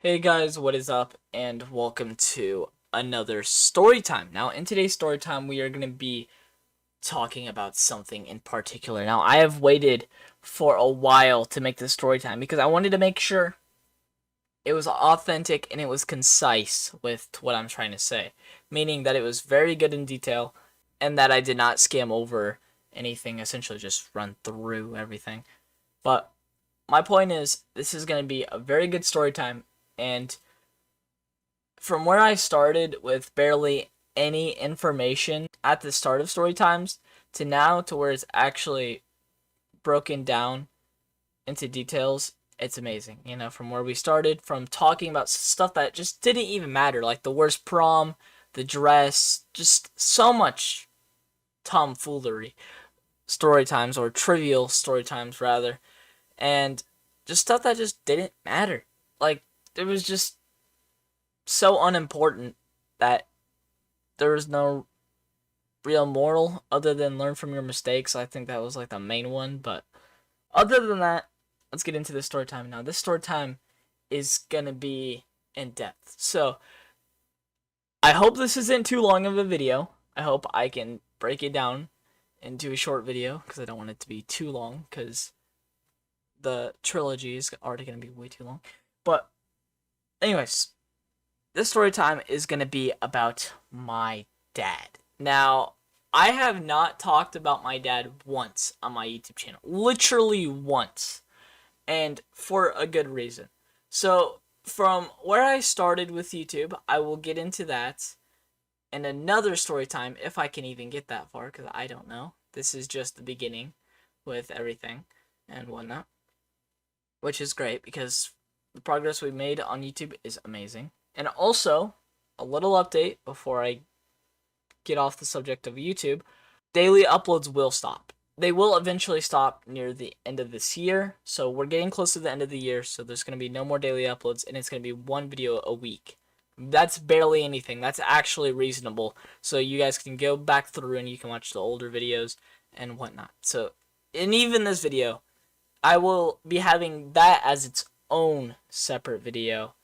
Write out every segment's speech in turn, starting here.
Hey guys, what is up? And welcome to another story time. Now, in today's story time, we are going to be talking about something in particular. Now, I have waited for a while to make this story time because I wanted to make sure it was authentic and it was concise with what I'm trying to say, meaning that it was very good in detail and that I did not skim over anything, essentially just run through everything. But my point is, this is going to be a very good story time, and from where I started with barely any information at the start of story times to now to where it's actually broken down into details, it's amazing. From where we started, from talking about stuff that just didn't even matter, like the worst prom, the dress, just so much tomfoolery story times, or trivial story times rather, and just stuff that just didn't matter. Like, it was just so unimportant that there was no real moral other than learn from your mistakes. I think that was like the main one. But other than that, let's get into the story time now. This story time is gonna be in depth. So I hope this isn't too long of a video. I hope I can break it down into a short video because I don't want it to be too long because the trilogy is already gonna be way too long. But anyways, this story time is gonna be about my dad. Now, I have not talked about my dad once on my YouTube channel. Literally once. And for a good reason. So, from where I started with YouTube, I will get into that in another story time if I can even get that far, because I don't know. This is just the beginning with everything and whatnot. Which is great because the progress we made on YouTube is amazing. And also, a little update before I get off the subject of YouTube, daily uploads will stop. They will eventually stop near the end of this year, so we're getting close to the end of the year, so there's going to be no more daily uploads, and it's going to be one video a week. That's barely anything. That's actually reasonable, so you guys can go back through and you can watch the older videos and whatnot. So, and even this video, I will be having that as its own separate video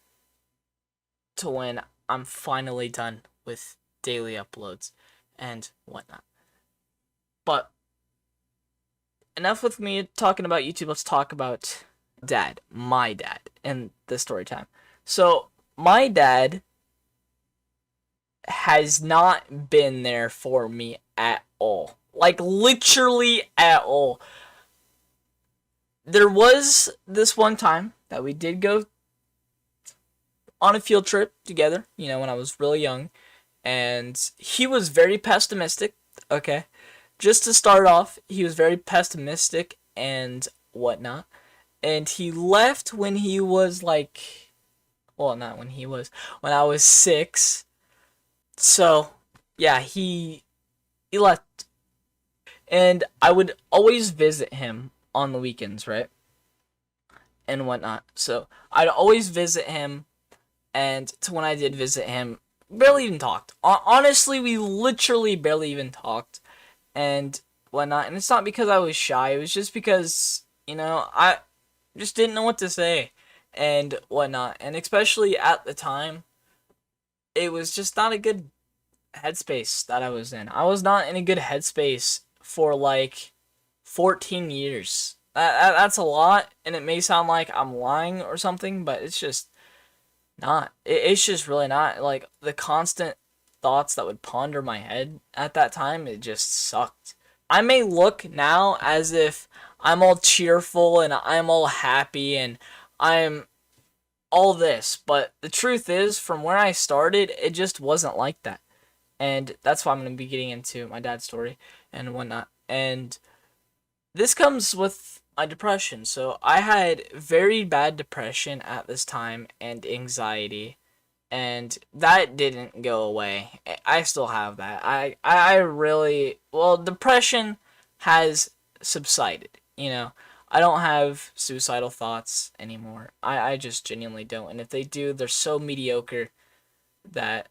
to when I'm finally done with daily uploads and whatnot. But enough with me talking about YouTube. Let's talk about dad, my dad, in the story time. So my dad has not been there for me at all. Like, literally at all. There was this one time that we did go on a field trip together, when I was really young, and he was very pessimistic. Okay, just to start off, he was very pessimistic and whatnot, and he left when he was like, well, not when he was, when I was 6. So yeah, he left, and I would always visit him on the weekends, right, and whatnot. So I'd always visit him, and to when I did visit him, barely even talked. Honestly, we literally barely even talked and whatnot. And it's not because I was shy. It was just because, I just didn't know what to say and whatnot. And especially at the time, it was just not a good headspace that I was in. I was not in a good headspace for like 14 years. That's a lot, and it may sound like I'm lying or something, but it's just not. It's just really not. Like, the constant thoughts that would ponder my head at that time, it just sucked. I may look now as if I'm all cheerful and I'm all happy and I'm all this, but the truth is, from where I started, it just wasn't like that. And that's why I'm going to be getting into my dad's story and whatnot. And this comes with my depression. So I had very bad depression at this time and anxiety, and that didn't go away. I still have that. I really, well, depression has subsided, I don't have suicidal thoughts anymore. I just genuinely don't. And if they do, they're so mediocre that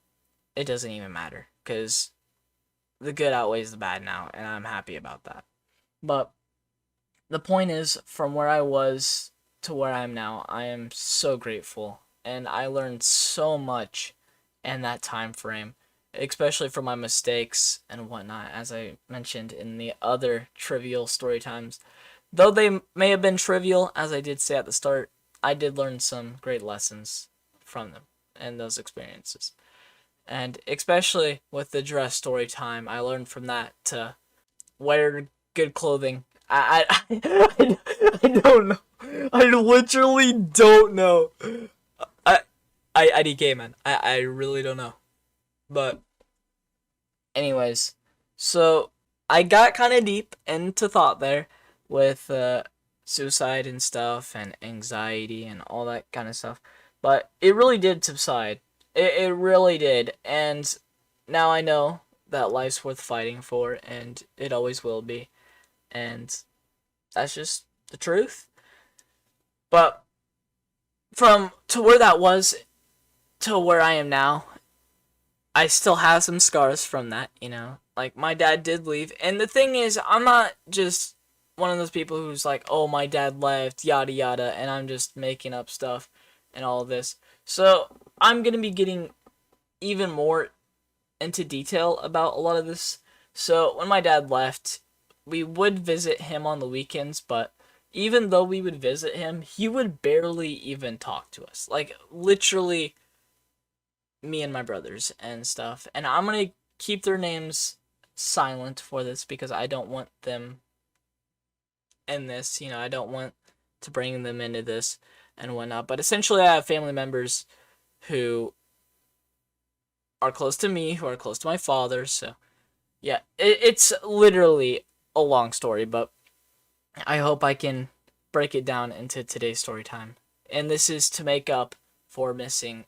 it doesn't even matter, because the good outweighs the bad now, and I'm happy about that. But the point is, from where I was to where I am now, I am so grateful and I learned so much in that time frame, especially from my mistakes and whatnot, as I mentioned in the other trivial story times. Though they may have been trivial, as I did say at the start, I did learn some great lessons from them and those experiences. And especially with the dress story time, I learned from that to wear good clothing. I don't know. I literally don't know. I IDK, man. I really don't know. But anyways, so I got kind of deep into thought there with suicide and stuff and anxiety and all that kind of stuff. But it really did subside. It really did. And now I know that life's worth fighting for, and it always will be. And that's just the truth. But from to where that was to where I am now, I still have some scars from that, you know. Like, my dad did leave. And the thing is, I'm not just one of those people who's like, oh, my dad left, yada yada, and I'm just making up stuff and all of this. So, I'm going to be getting even more into detail about a lot of this. So, when my dad left, we would visit him on the weekends, but even though we would visit him, he would barely even talk to us. Like, literally, me and my brothers and stuff. And I'm going to keep their names silent for this because I don't want them in this. You know, I don't want to bring them into this and whatnot. But essentially, I have family members who are close to me, who are close to my father. So, yeah, it's literally a long story, but I hope I can break it down into today's story time. And this is to make up for missing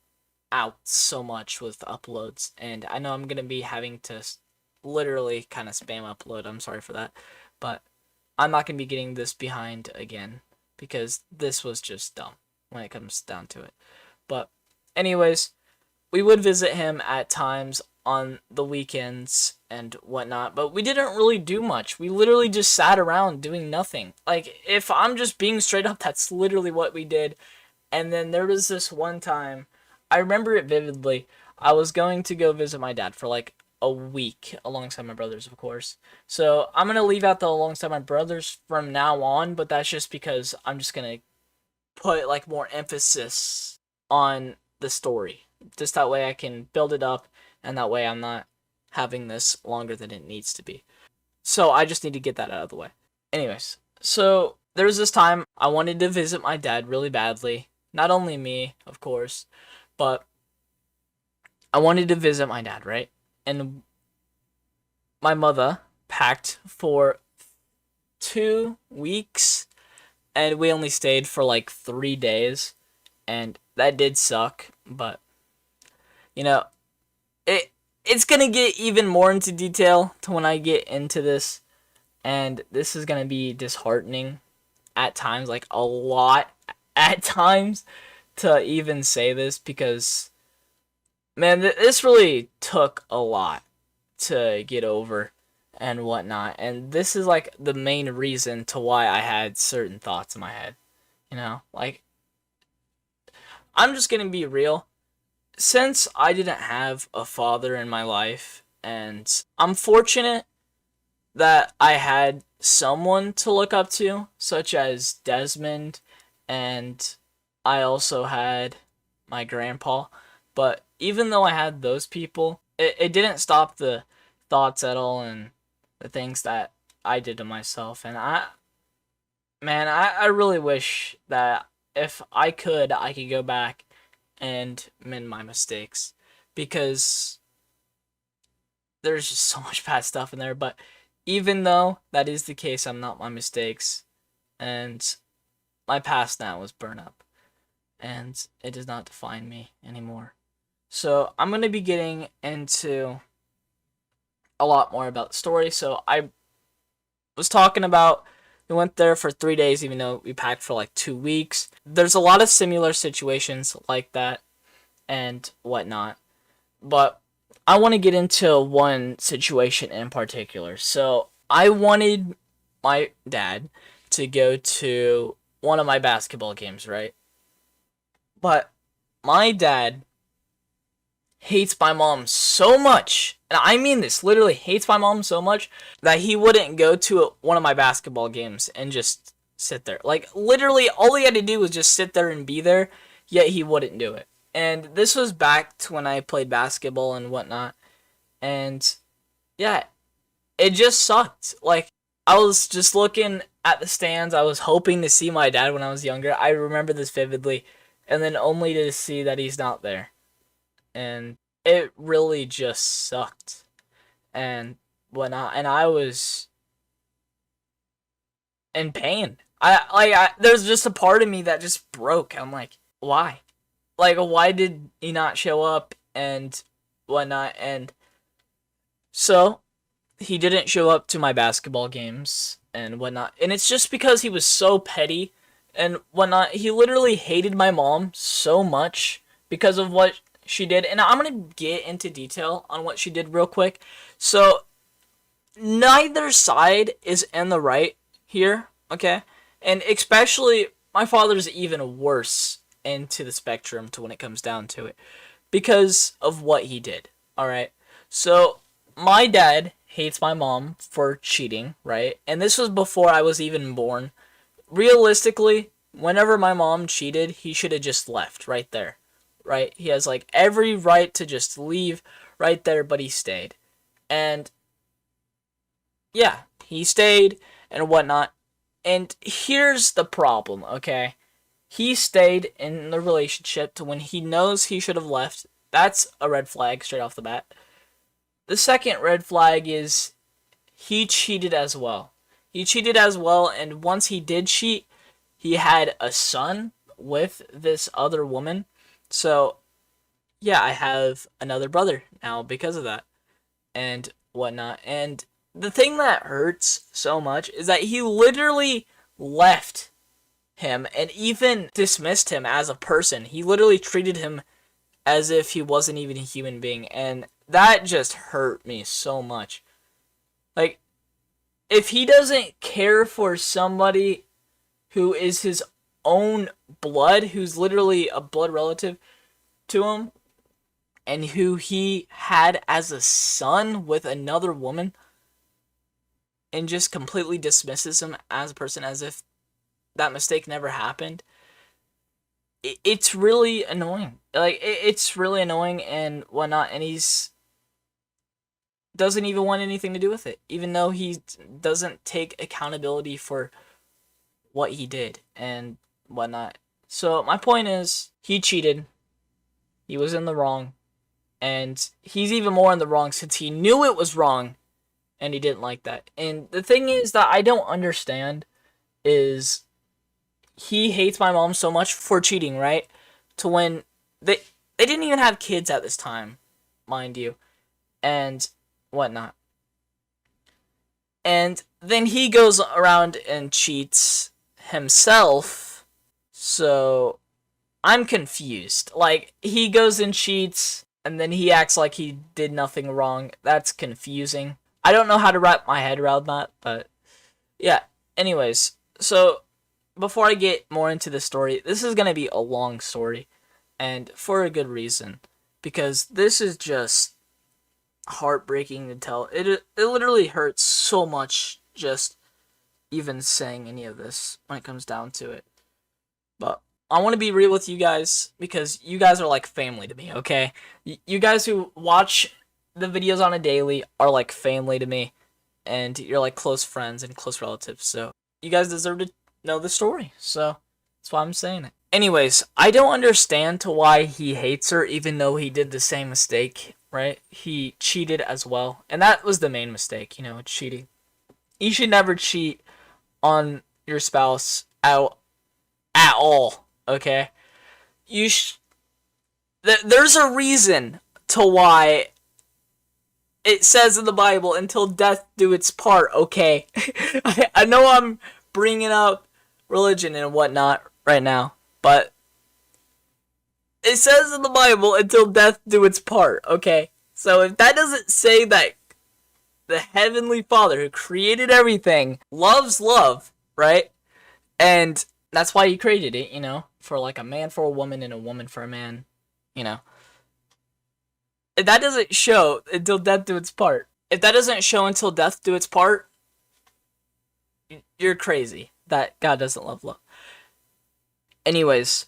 out so much with uploads. And I know I'm going to be having to literally kind of spam upload. I'm sorry for that. But I'm not going to be getting this behind again because this was just dumb when it comes down to it. But anyways, we would visit him at times on the weekends and whatnot, but we didn't really do much. We literally just sat around doing nothing. Like, if I'm just being straight up, that's literally what we did. And then there was this one time, I remember it vividly. I was going to go visit my dad for like a week alongside my brothers, of course. So I'm going to leave out the alongside my brothers from now on, but that's just because I'm just going to put like more emphasis on the story. Just that way I can build it up, and that way I'm not having this longer than it needs to be. So I just need to get that out of the way. Anyways, so there was this time I wanted to visit my dad really badly. Not only me, of course, but I wanted to visit my dad, right? And my mother packed for 2 weeks, and we only stayed for like 3 days, and that did suck, but you know, it's gonna get even more into detail to when I get into this, and this is gonna be disheartening at times, like a lot at times, to even say this because, man, this really took a lot to get over and whatnot, and this is like the main reason to why I had certain thoughts in my head. You know, like, I'm just gonna be real. Since I didn't have a father in my life, and I'm fortunate that I had someone to look up to, such as Desmond, and I also had my grandpa. But even though I had those people, it didn't stop the thoughts at all and the things that I did to myself. And I really wish that if I could go back and mend my mistakes, because there's just so much bad stuff in there. But even though that is the case, I'm not my mistakes, and my past now is burnt up, and it does not define me anymore. So I'm going to be getting into a lot more about the story. So I was talking about, we went there for 3 days, even though we packed for like 2 weeks. There's a lot of similar situations like that and whatnot, but I want to get into one situation in particular. So I wanted my dad to go to one of my basketball games, right? But my dad hates my mom so much, and I mean this, literally hates my mom so much, that he wouldn't go to one of my basketball games and just sit there. Like, literally, all he had to do was just sit there and be there, yet he wouldn't do it. And this was back to when I played basketball and whatnot, and yeah, it just sucked. Like, I was just looking at the stands, I was hoping to see my dad when I was younger. I remember this vividly, and then only to see that he's not there. And it really just sucked. And whatnot. And I was in pain. There's just a part of me that just broke. I'm like, why? Like, why did he not show up and whatnot? And so he didn't show up to my basketball games and whatnot. And it's just because he was so petty and whatnot. He literally hated my mom so much because of what she did. And I'm going to get into detail on what she did real quick. So, neither side is in the right here, okay? And especially, my father's even worse into the spectrum to when it comes down to it. Because of what he did, alright? So, my dad hates my mom for cheating, right? And this was before I was even born. Realistically, whenever my mom cheated, he should have just left right there, right? He has like every right to just leave right there, but he stayed. And yeah, he stayed and whatnot. And here's the problem, okay? He stayed in the relationship to when he knows he should have left. That's a red flag straight off the bat. The second red flag is he cheated as well. He cheated as well, and once he did cheat, he had a son with this other woman. So, yeah, I have another brother now because of that and whatnot. And the thing that hurts so much is that he literally left him and even dismissed him as a person. He literally treated him as if he wasn't even a human being, and that just hurt me so much. Like, if he doesn't care for somebody who is his own blood, who's literally a blood relative to him, and who he had as a son with another woman, and just completely dismisses him as a person as if that mistake never happened, it's really annoying. Like, it's really annoying and whatnot, and he's doesn't even want anything to do with it, even though he doesn't take accountability for what he did and whatnot. So my point is, he cheated, he was in the wrong, and he's even more in the wrong since he knew it was wrong and he didn't like that. And the thing is that I don't understand is he hates my mom so much for cheating, right? To when they didn't even have kids at this time, mind you, and whatnot. And then he goes around and cheats himself. So I'm confused. Like, he goes and cheats and then he acts like he did nothing wrong. That's confusing. I don't know how to wrap my head around that, but yeah. Anyways, so before I get more into the story, this is going to be a long story, and for a good reason, because this is just heartbreaking to tell. It literally hurts so much just even saying any of this when it comes down to it. But I want to be real with you guys, because you guys are like family to me, okay? You guys who watch the videos on a daily are like family to me, and you're like close friends and close relatives, so you guys deserve to know the story, so that's why I'm saying it. Anyways, I don't understand to why he hates her, even though he did the same mistake, right? He cheated as well, and that was the main mistake, cheating. You should never cheat on your spouse at all, okay? There's a reason to why it says in the Bible, until death do its part, okay? I know I'm bringing up religion and whatnot right now, but it says in the Bible, until death do its part, okay? So if that doesn't say that the Heavenly Father who created everything loves love, right? And that's why he created it, for like a man for a woman and a woman for a man, you know. If that doesn't show until death do its part, if that doesn't show until death do its part, you're crazy. That God doesn't love love. Anyways,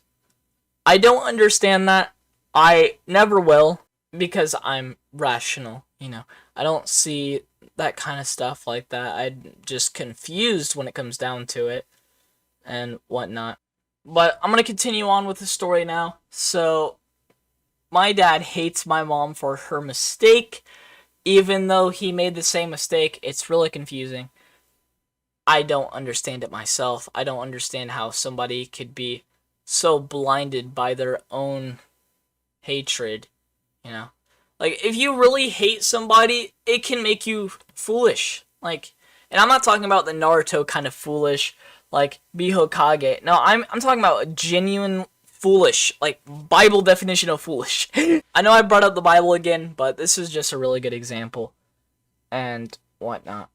I don't understand that. I never will, because I'm rational, you know. I don't see that kind of stuff like that. I'm just confused when it comes down to it and whatnot. But I'm going to continue on with the story now. So, my dad hates my mom for her mistake, even though he made the same mistake. It's really confusing. I don't understand it myself. I don't understand how somebody could be so blinded by their own hatred, you know. Like, if you really hate somebody, it can make you foolish. Like, and I'm not talking about the Naruto kind of foolish, like be Hokage. No, I'm talking about genuine foolish, like Bible definition of foolish. I know I brought up the Bible again, but this is just a really good example and whatnot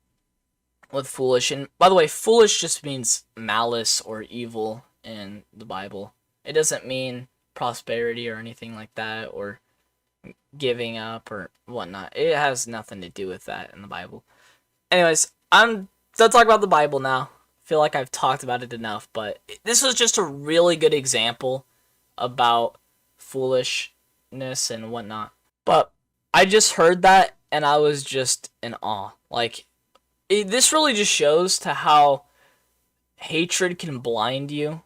with foolish. And by the way, foolish just means malice or evil in the Bible. It doesn't mean prosperity or anything like that, or giving up or whatnot. It has nothing to do with that in the Bible. Anyways, I'm done talking about the Bible now. I feel like I've talked about it enough, but this was just a really good example about foolishness and whatnot. But I just heard that and I was just in awe. Like, this really just shows to how hatred can blind you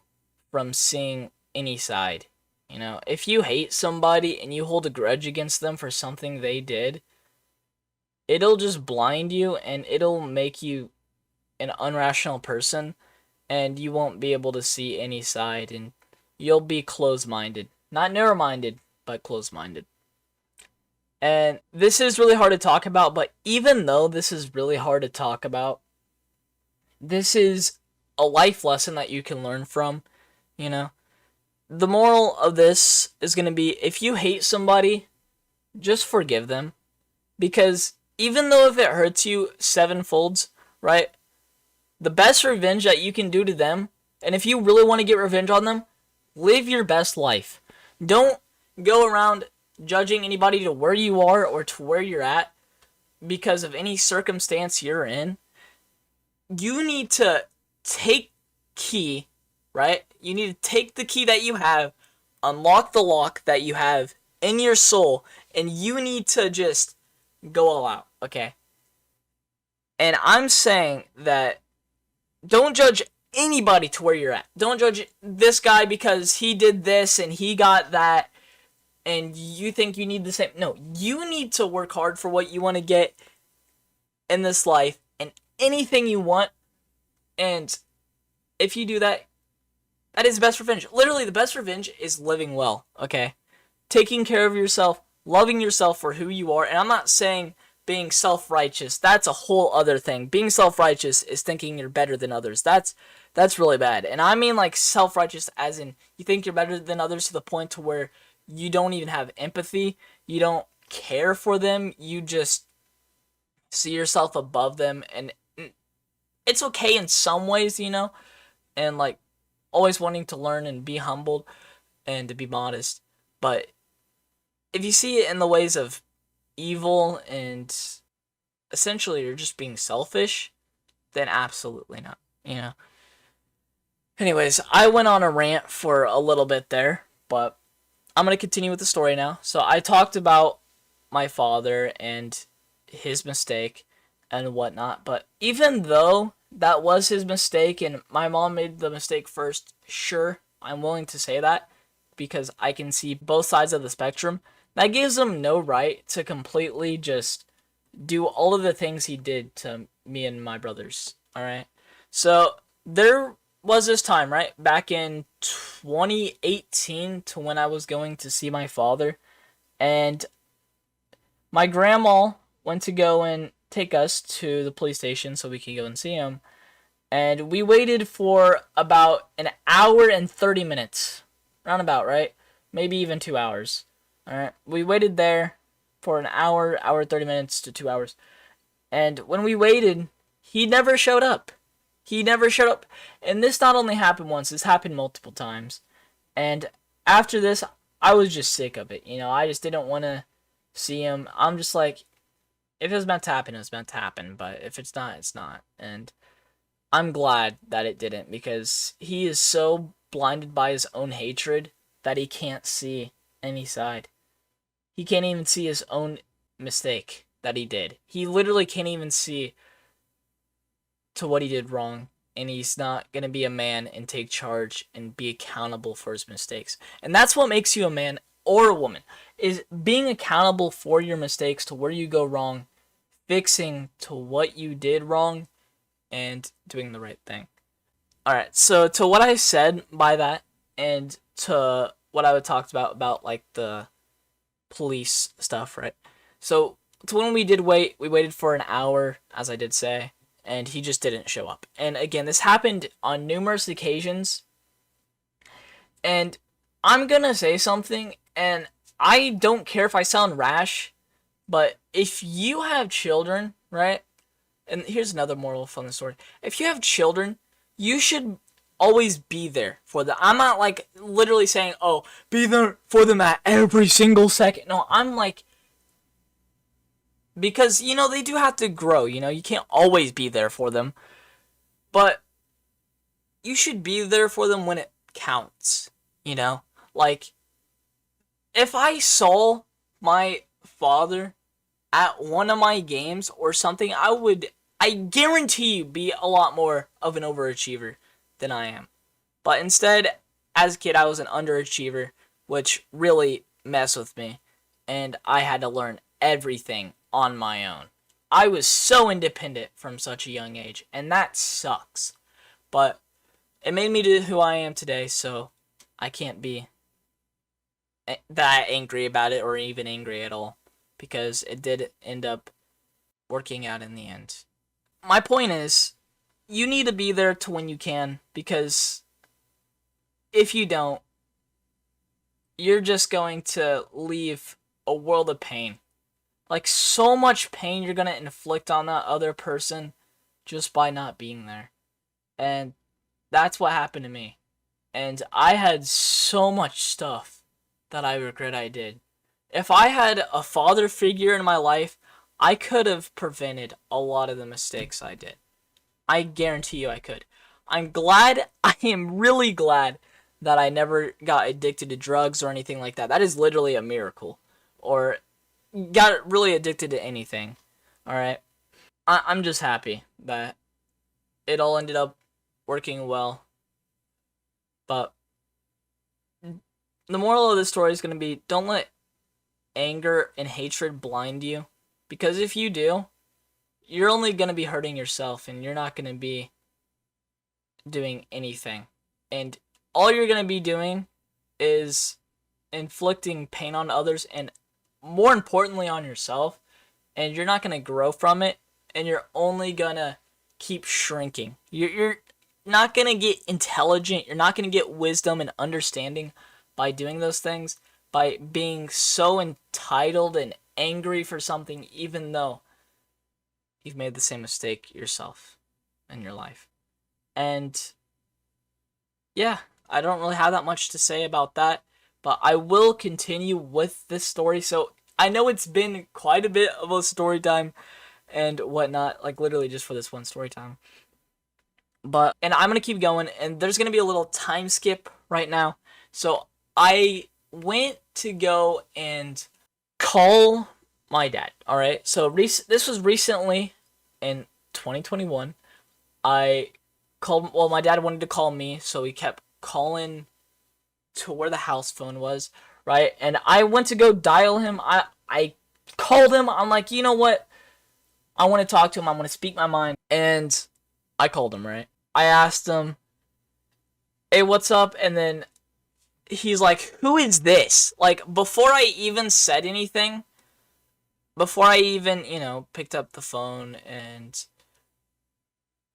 from seeing any side. You know, if you hate somebody and you hold a grudge against them for something they did, it'll just blind you and it'll make you an unrational person, and you won't be able to see any side, and you'll be closed-minded. Not narrow-minded, but closed-minded. And this is really hard to talk about, but even though this is really hard to talk about, this is a life lesson that you can learn from, you know. The moral of this is going to be, if you hate somebody, just forgive them. Because even though if it hurts you sevenfolds, right, the best revenge that you can do to them, and if you really want to get revenge on them, live your best life. Don't go around judging anybody to where you are or to where you're at because of any circumstance you're in. You need to take key, right? You need to take the key that you have, unlock the lock that you have in your soul, and you need to just go all out, okay? And I'm saying that don't judge anybody to where you're at. Don't judge this guy because he did this and he got that and you think you need the same. No, you need to work hard for what you want to get in this life and anything you want. And if you do that, that is the best revenge. Literally, the best revenge is living well, okay? Taking care of yourself, loving yourself for who you are. And I'm not saying being self-righteous. That's a whole other thing. Being self-righteous is thinking you're better than others. That's really bad. And I mean like self-righteous as in you think you're better than others to the point to where you don't even have empathy. You don't care for them. You just see yourself above them. And it's okay in some ways, you know? And like always wanting to learn and be humbled and to be modest. But if you see it in the ways of evil and essentially you're just being selfish, then absolutely not, you know. Anyways, I went on a rant for a little bit there, but I'm going to continue with the story now. So I talked about my father and his mistake and whatnot, but even though that was his mistake and my mom made the mistake first, sure, I'm willing to say that because I can see both sides of the spectrum. That gives him no right to completely just do all of the things he did to me and my brothers, alright? So, there was this time, right, back in 2018 to when I was going to see my father, and my grandma went to go and take us to the police station so we could go and see him, and we waited for about an hour and 30 minutes, roundabout, right? Maybe even 2 hours. Alright, we waited there for an hour 30 minutes to 2 hours. And when we waited, he never showed up. He never showed up. And this not only happened once, this happened multiple times. And after this, I was just sick of it. I just didn't want to see him. I'm just like, if it was meant to happen, it was meant to happen. But if it's not, it's not. And I'm glad that it didn't, because he is so blinded by his own hatred that he can't see any side. He can't even see his own mistake that he did. He literally can't even see to what he did wrong, and he's not going to be a man and take charge and be accountable for his mistakes. And that's what makes you a man or a woman, is being accountable for your mistakes, to where you go wrong, fixing to what you did wrong, and doing the right thing. Alright, so to what I said by that, and to what I would talk about like the police stuff, right? So to when we did wait, we waited for an hour, as I did say, and he just didn't show up. And again, this happened on numerous occasions, and I'm gonna say something, and I don't care if I sound rash, but if you have children, right? And here's another moral from the story. If you have children, you should always be there for them. I'm not like literally saying, oh, be there for them at every single second. No, I'm like, because, they do have to grow, you can't always be there for them. But you should be there for them when it counts, Like, if I saw my father at one of my games or something, I guarantee you, be a lot more of an overachiever than I am. But instead, as a kid, I was an underachiever, which really messed with me, and I had to learn everything on my own. I was so independent from such a young age, and that sucks. But it made me to who I am today, so I can't be that angry about it, or even angry at all, because it did end up working out in the end. My point is, you need to be there to when you can, because if you don't, you're just going to leave a world of pain. Like, so much pain you're going to inflict on that other person just by not being there. And that's what happened to me. And I had so much stuff that I regret I did. If I had a father figure in my life, I could have prevented a lot of the mistakes I did. I guarantee you I could. I am really glad that I never got addicted to drugs or anything like that. That is literally a miracle. Or got really addicted to anything. Alright? I'm just happy that it all ended up working well. But the moral of this story is going to be, don't let anger and hatred blind you. Because if you do, you're only going to be hurting yourself, and you're not going to be doing anything. And all you're going to be doing is inflicting pain on others, and more importantly on yourself. And you're not going to grow from it, and you're only going to keep shrinking. You're not going to get intelligent. You're not going to get wisdom and understanding by doing those things, by being so entitled and angry for something, even though you've made the same mistake yourself in your life. And yeah, I don't really have that much to say about that, but I will continue with this story. So I know it's been quite a bit of a story time and whatnot, like literally just for this one story time. And I'm gonna keep going, and there's gonna be a little time skip right now. So I went to go and call my dad. All right. So this was recently in 2021. I called. Well, my dad wanted to call me, so he kept calling to where the house phone was. Right. And I went to go dial him. I called him. I'm like, you know what? I want to talk to him. I want to speak my mind. And I called him. Right. I asked him, "Hey, what's up?" And then he's like, "Who is this?" Like, before I even said anything, before I even, picked up the phone and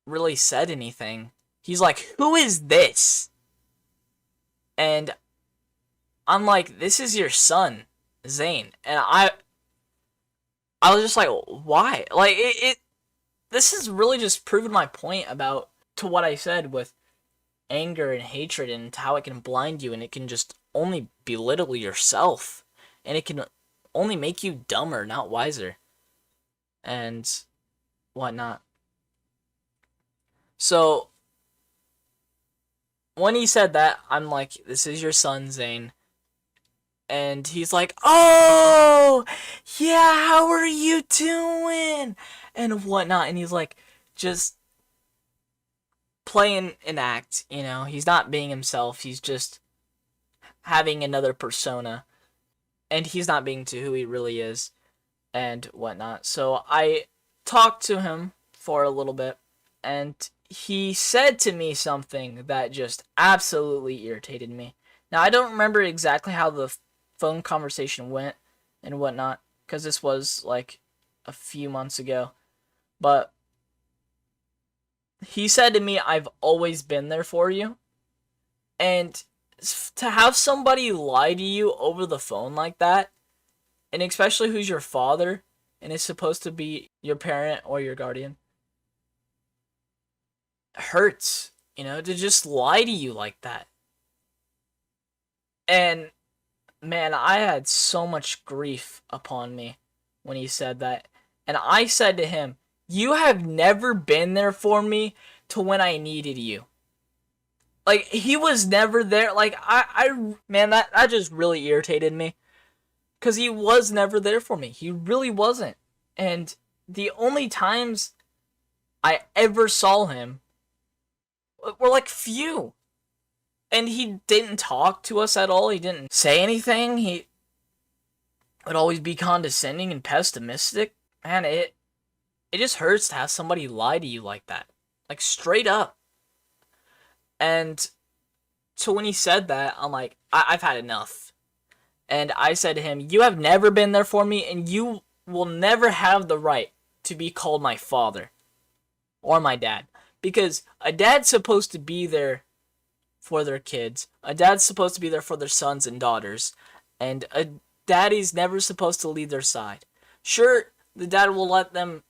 really said anything, he's like, "Who is this?" And I'm like, "This is your son, Zane." And I was just like, why? Like, this has really just proven my point about, to what I said with anger and hatred, and how it can blind you, and it can just only belittle yourself, and it can only make you dumber, not wiser, and whatnot. So when he said that, I'm like, this is your son, Zane. And he's like, oh, yeah, how are you doing? And whatnot. And he's like, just playing an act, you know? He's not being himself. He's just having another persona. And he's not being to who he really is and whatnot. So I talked to him for a little bit. And he said to me something that just absolutely irritated me. Now, I don't remember exactly how the phone conversation went and whatnot, because this was like a few months ago. But he said to me, I've always been there for you. And to have somebody lie to you over the phone like that, and especially who's your father and is supposed to be your parent or your guardian, hurts, you know, to just lie to you like that. And man, I had so much grief upon me when he said that. And I said to him, you have never been there for me to when I needed you. Like, he was never there. Like, man, that just really irritated me. Because he was never there for me. He really wasn't. And the only times I ever saw him were like few. And he didn't talk to us at all. He didn't say anything. He would always be condescending and pessimistic. Man, it just hurts to have somebody lie to you like that. Like, straight up. And so when he said that, I'm like, I've had enough. And I said to him, you have never been there for me, and you will never have the right to be called my father or my dad. Because a dad's supposed to be there for their kids. A dad's supposed to be there for their sons and daughters. And a daddy's never supposed to leave their side. Sure, the dad will let them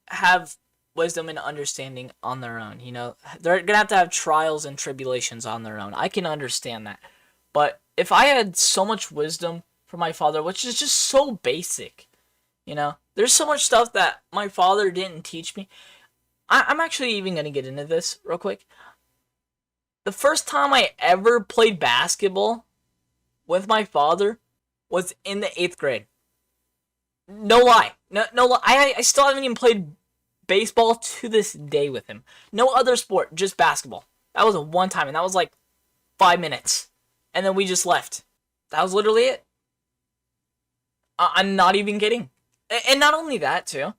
have wisdom and understanding on their own. You know, they're going to have trials and tribulations on their own. I can understand that. But if I had so much wisdom from my father, which is just so basic, you know, there's so much stuff that my father didn't teach me. I'm actually even going to get into this real quick. The first time I ever played basketball with my father was in the 8th grade. No lie. No lie. I still haven't even played baseball to this day with him. No other sport, just basketball. That was a one time, and that was like 5 minutes. And then we just left. That was literally it. I'm not even kidding. And not only that, too.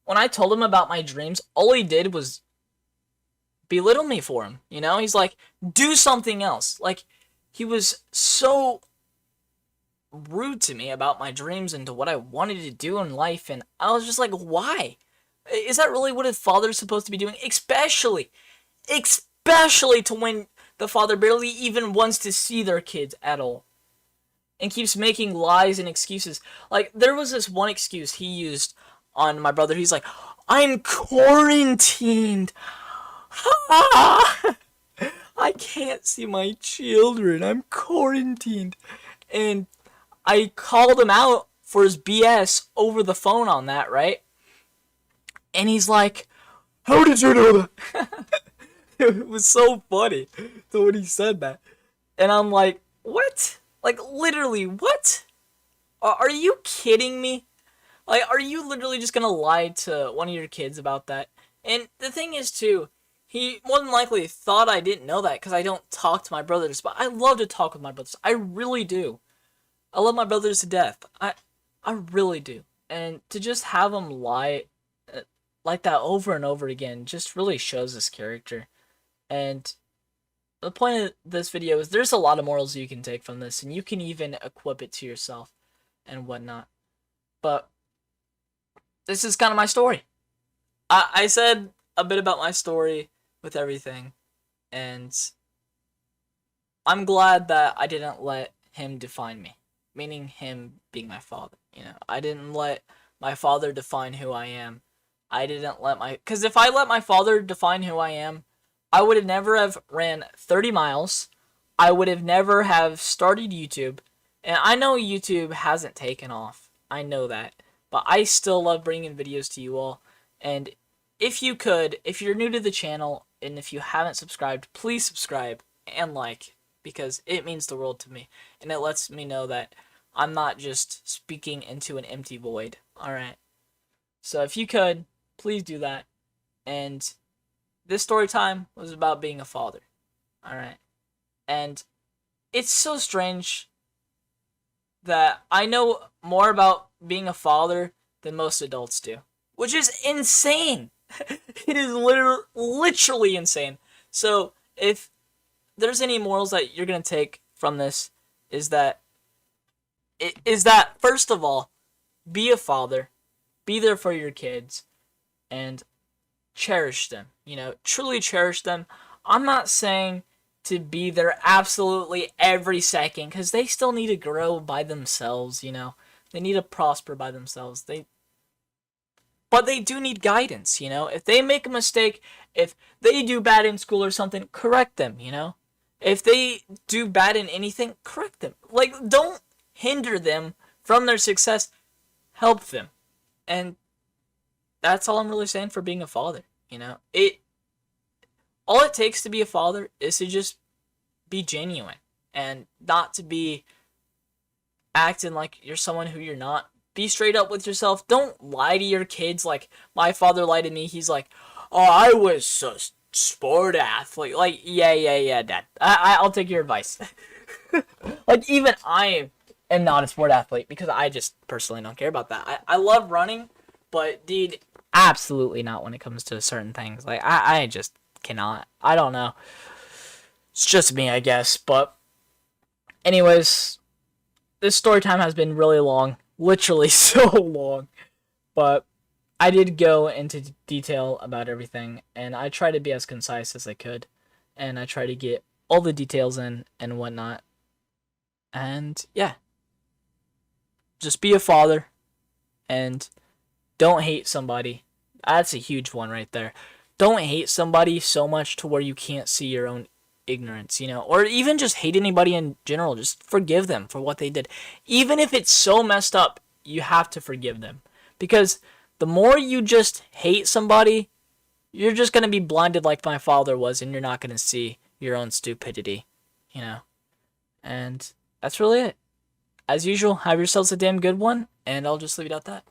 When I told him about my dreams, all he did was belittle me for him. You know, he's like, do something else. Like, he was so rude to me about my dreams and to what I wanted to do in life. And I was just like, why? Is that really what a father's supposed to be doing? Especially to when the father barely even wants to see their kids at all. And keeps making lies and excuses. Like, there was this one excuse he used on my brother. He's like, I'm quarantined. I can't see my children. I'm quarantined. And I called him out for his BS over the phone on that, right? And he's like, how did you know that? It was so funny when he said that. And I'm like, what? Like, literally, what? Are you kidding me? Like, are you literally just gonna lie to one of your kids about that? And the thing is, too, he more than likely thought I didn't know that because I don't talk to my brothers. But I love to talk with my brothers. I really do. I love my brothers to death. I really do. And to just have them lie like that over and over again just really shows his character. And the point of this video is there's a lot of morals you can take from this, and you can even equip it to yourself and whatnot. But this is kind of my story. I said a bit about my story with everything, and I'm glad that I didn't let him define me, meaning him being my father. You know, I didn't let my father define who I am. I didn't let because if I let my father define who I am, I would have never have ran 30 miles I would have never have started YouTube. And I know YouTube hasn't taken off. I know that. But I still love bringing videos to you all. And if you're new to the channel and if you haven't subscribed, please subscribe and like, because it means the world to me. And it lets me know that I'm not just speaking into an empty void. Alright. So if you could, please do that. And this story time was about being a father. Alright. And it's so strange that I know more about being a father than most adults do, which is insane. It is literally insane. So, if there's any morals that you're going to take from this, is that first of all, be a father, be there for your kids, and cherish them. You know, truly cherish them. I'm not saying to be there absolutely every second, because they still need to grow by themselves, you know. They need to prosper by themselves. But they do need guidance, you know. If they make a mistake, if they do bad in school or something, correct them, you know. If they do bad in anything, correct them. Like, don't hinder them from their success. Help them. And that's all I'm really saying for being a father, you know. All it takes to be a father is to just be genuine and not to be acting like you're someone who you're not. Be straight up with yourself. Don't lie to your kids like my father lied to me. He's like, "Oh, I was a sport athlete." Like, yeah, Dad. I'll take your advice. Like, even I am not a sport athlete because I just personally don't care about that. I love running, but dude, absolutely not when it comes to certain things. Like, I just cannot. I don't know. It's just me, I guess. But anyways, this story time has been really long. Literally so long. But I did go into detail about everything, and I tried to be as concise as I could. And I tried to get all the details in and whatnot. And yeah. Just be a father. And don't hate somebody. That's a huge one right there. Don't hate somebody so much to where you can't see your own ignorance, you know, or even just hate anybody in general. Just forgive them for what they did. Even if it's so messed up, you have to forgive them. Because the more you just hate somebody, you're just going to be blinded like my father was, and you're not going to see your own stupidity, you know. And that's really it. As usual, have yourselves a damn good one, and I'll just leave it at that.